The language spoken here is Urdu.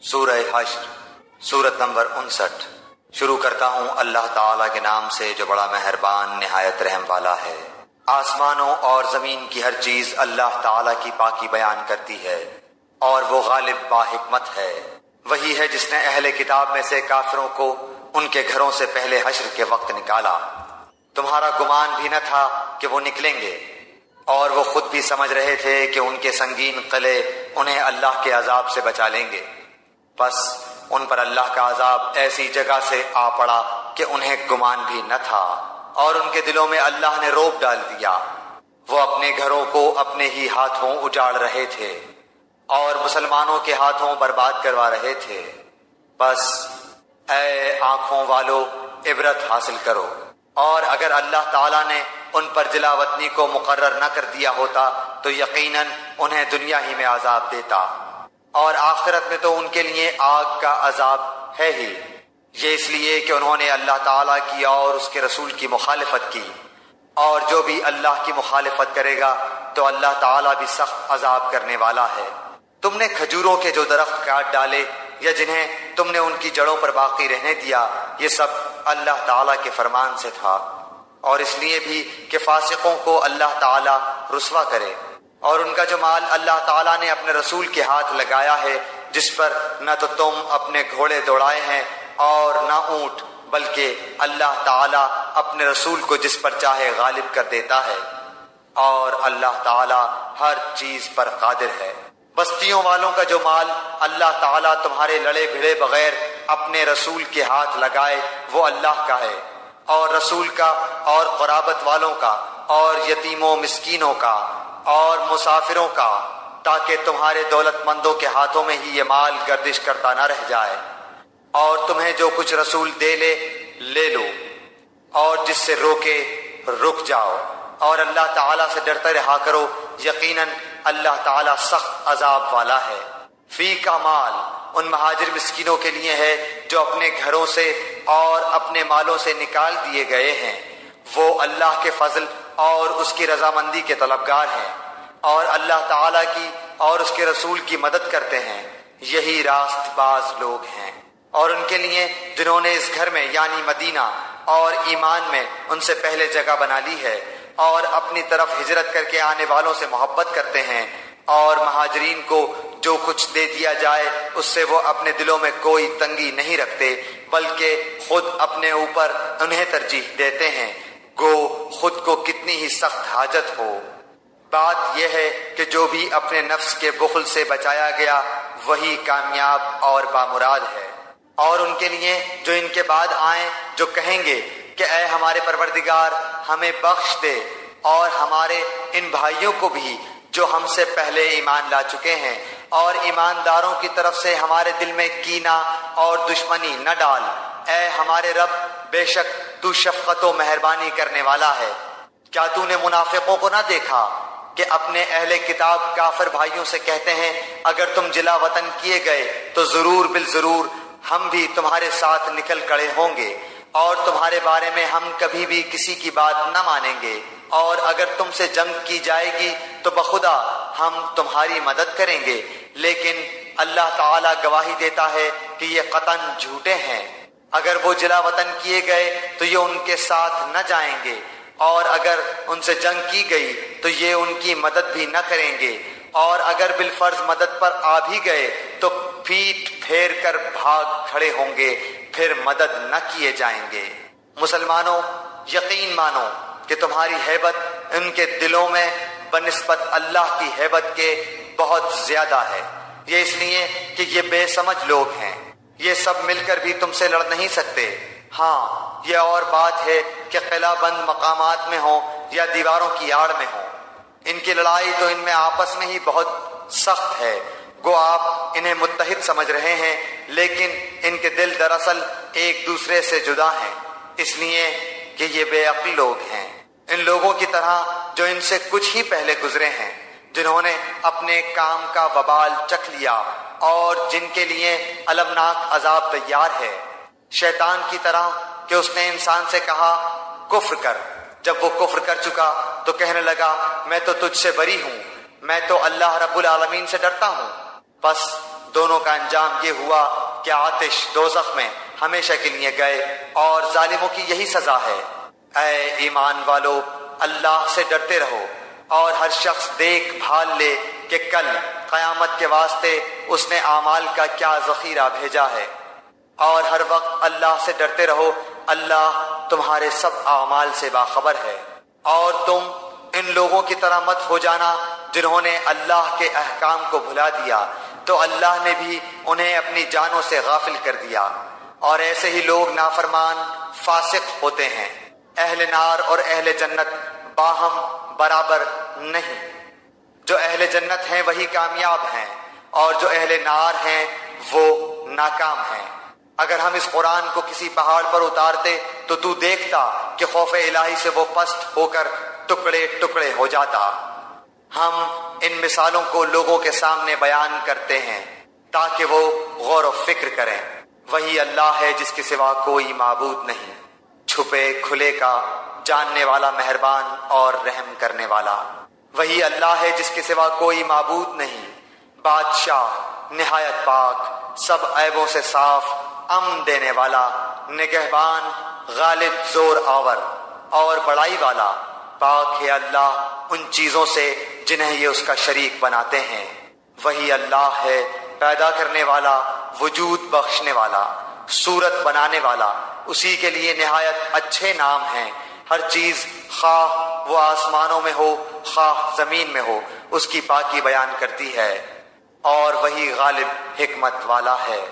سورہ حشر، سورت نمبر 59۔ شروع کرتا ہوں اللہ تعالیٰ کے نام سے جو بڑا مہربان نہایت رحم والا ہے۔ آسمانوں اور زمین کی ہر چیز اللہ تعالیٰ کی پاکی بیان کرتی ہے، اور وہ غالب با حکمت ہے۔ وہی ہے جس نے اہل کتاب میں سے کافروں کو ان کے گھروں سے پہلے حشر کے وقت نکالا۔ تمہارا گمان بھی نہ تھا کہ وہ نکلیں گے، اور وہ خود بھی سمجھ رہے تھے کہ ان کے سنگین قلعے انہیں اللہ کے عذاب سے بچا لیں گے۔ بس ان پر اللہ کا عذاب ایسی جگہ سے آ پڑا کہ انہیں گمان بھی نہ تھا، اور ان کے دلوں میں اللہ نے روب ڈال دیا۔ وہ اپنے گھروں کو اپنے ہی ہاتھوں اجاڑ رہے تھے، اور مسلمانوں کے ہاتھوں برباد کروا رہے تھے۔ بس اے آنکھوں والو، عبرت حاصل کرو، اور اگر اللہ تعالیٰ نے ان پر جلا وطنی کو مقرر نہ کر دیا ہوتا تو یقیناً انہیں دنیا ہی میں عذاب دیتا، اور آخرت میں تو ان کے لیے آگ کا عذاب ہے ہی۔ یہ اس لیے کہ انہوں نے اللہ تعالیٰ کی اور اس کے رسول کی مخالفت کی، اور جو بھی اللہ کی مخالفت کرے گا تو اللہ تعالیٰ بھی سخت عذاب کرنے والا ہے۔ تم نے کھجوروں کے جو درخت کاٹ ڈالے یا جنہیں تم نے ان کی جڑوں پر باقی رہنے دیا، یہ سب اللہ تعالیٰ کے فرمان سے تھا، اور اس لیے بھی کہ فاسقوں کو اللہ تعالیٰ رسوا کرے۔ اور ان کا جو مال اللہ تعالیٰ نے اپنے رسول کے ہاتھ لگایا ہے، جس پر نہ تو تم اپنے گھوڑے دوڑائے ہیں اور نہ اونٹ، بلکہ اللہ تعالیٰ اپنے رسول کو جس پر چاہے غالب کر دیتا ہے، اور اللہ تعالیٰ ہر چیز پر قادر ہے۔ بستیوں والوں کا جو مال اللہ تعالیٰ تمہارے لڑے بھڑے بغیر اپنے رسول کے ہاتھ لگائے وہ اللہ کا ہے، اور رسول کا، اور قرابت والوں کا، اور یتیموں مسکینوں کا، اور مسافروں کا، تاکہ تمہارے دولت مندوں کے ہاتھوں میں ہی یہ مال گردش کرتا نہ رہ جائے۔ اور تمہیں جو کچھ رسول دے لے لو، اور جس سے روکے رک جاؤ، اور اللہ تعالیٰ سے ڈرتے رہا کرو، یقیناً اللہ تعالیٰ سخت عذاب والا ہے۔ فی کا مال ان مہاجر مسکینوں کے لیے ہے جو اپنے گھروں سے اور اپنے مالوں سے نکال دیے گئے ہیں، وہ اللہ کے فضل اور اس کی رضامندی کے طلبگار ہیں، اور اللہ تعالیٰ کی اور اس کے رسول کی مدد کرتے ہیں، یہی راست باز لوگ ہیں۔ اور ان کے لیے جنہوں نے اس گھر میں یعنی مدینہ اور ایمان میں ان سے پہلے جگہ بنا لی ہے، اور اپنی طرف ہجرت کر کے آنے والوں سے محبت کرتے ہیں، اور مہاجرین کو جو کچھ دے دیا جائے اس سے وہ اپنے دلوں میں کوئی تنگی نہیں رکھتے، بلکہ خود اپنے اوپر انہیں ترجیح دیتے ہیں، گو خود کو کتنی ہی سخت حاجت ہو۔ بات یہ ہے کہ جو بھی اپنے نفس کے بخل سے بچایا گیا وہی کامیاب اور بامراد ہے۔ اور ان کے لیے جو ان کے بعد آئیں، جو کہیں گے کہ اے ہمارے پروردگار ہمیں بخش دے، اور ہمارے ان بھائیوں کو بھی جو ہم سے پہلے ایمان لا چکے ہیں، اور ایمانداروں کی طرف سے ہمارے دل میں کینہ اور دشمنی نہ ڈال، اے ہمارے رب بے شک تو شفقت و مہربانی کرنے والا ہے۔ کیا تو نے منافقوں کو نہ دیکھا کہ اپنے اہل کتاب کافر بھائیوں سے کہتے ہیں اگر تم جلا وطن کیے گئے تو ضرور بالضرور ہم بھی تمہارے ساتھ نکل کڑے ہوں گے، اور تمہارے بارے میں ہم کبھی بھی کسی کی بات نہ مانیں گے، اور اگر تم سے جنگ کی جائے گی تو بخدا ہم تمہاری مدد کریں گے، لیکن اللہ تعالیٰ گواہی دیتا ہے کہ یہ قطعاً جھوٹے ہیں۔ اگر وہ جلا وطن کیے گئے تو یہ ان کے ساتھ نہ جائیں گے، اور اگر ان سے جنگ کی گئی تو یہ ان کی مدد بھی نہ کریں گے، اور اگر بالفرض مدد پر آ بھی گئے تو پیٹ پھیر کر بھاگ کھڑے ہوں گے، پھر مدد نہ کیے جائیں گے۔ مسلمانوں، یقین مانو کہ تمہاری ہیبت ان کے دلوں میں بنسبت اللہ کی ہیبت کے بہت زیادہ ہے۔ یہ اس لیے کہ یہ بے سمجھ لوگ ہیں، یہ سب مل کر بھی تم سے لڑ نہیں سکتے۔ ہاں، یہ اور بات ہے کہ قلعہ بند مقامات میں ہوں یا دیواروں کی آڑ میں ہوں، ان کی لڑائی تو ان میں آپس میں ہی بہت سخت ہے، گو آپ انہیں متحد سمجھ رہے ہیں، لیکن ان کے دل دراصل ایک دوسرے سے جدا ہیں، اس لیے کہ یہ بے عقل لوگ ہیں، ان لوگوں کی طرح جو ان سے کچھ ہی پہلے گزرے ہیں، جنہوں نے اپنے کام کا وبال چکھ لیا اور جن کے لیے المناک عذاب تیار ہے۔ شیطان کی طرح کہ اس نے انسان سے کہا کفر کر، جب وہ کفر کر چکا تو کہنے لگا میں تو تجھ سے بری ہوں، میں تو اللہ رب العالمین سے ڈرتا ہوں۔ بس دونوں کا انجام یہ ہوا کہ آتش دوزخ میں ہمیشہ کے لیے گئے اور ظالموں کی یہی سزا ہے۔ اے ایمان والو، اللہ سے ڈرتے رہو اور ہر شخص دیکھ بھال لے کہ کل قیامت کے واسطے اس نے اعمال کا کیا ذخیرہ بھیجا ہے، اور ہر وقت اللہ سے ڈرتے رہو، اللہ تمہارے سب اعمال سے باخبر ہے۔ اور تم ان لوگوں کی طرح مت ہو جانا جنہوں نے اللہ کے احکام کو بھلا دیا تو اللہ نے بھی انہیں اپنی جانوں سے غافل کر دیا، اور ایسے ہی لوگ نافرمان فاسق ہوتے ہیں۔ اہل نار اور اہل جنت باہم برابر نہیں، جو اہل جنت ہیں وہی کامیاب ہیں اور جو اہل نار ہیں وہ ناکام ہیں۔ اگر ہم اس قرآن کو کسی پہاڑ پر اتارتے تو تو دیکھتا کہ خوف الہی سے وہ پست ہو کر ٹکڑے ٹکڑے ہو جاتا۔ ہم ان مثالوں کو لوگوں کے سامنے بیان کرتے ہیں تاکہ وہ غور و فکر کریں۔ وہی اللہ ہے جس کے سوا کوئی معبود نہیں، چھپے کھلے کا جاننے والا، مہربان اور رحم کرنے والا۔ وہی اللہ ہے جس کے سوا کوئی معبود نہیں، بادشاہ نہایت پاک، سب عیبوں سے صاف، امن دینے والا، نگہبان، غالب، زور آور اور بڑائی والا۔ پاک ہے اللہ ان چیزوں سے جنہیں یہ اس کا شریک بناتے ہیں۔ وہی اللہ ہے پیدا کرنے والا، وجود بخشنے والا، صورت بنانے والا، اسی کے لیے نہایت اچھے نام ہیں۔ ہر چیز خواہ وہ آسمانوں میں ہو خواہ زمین میں ہو اس کی پاکی بیان کرتی ہے، اور وہی غالب حکمت والا ہے۔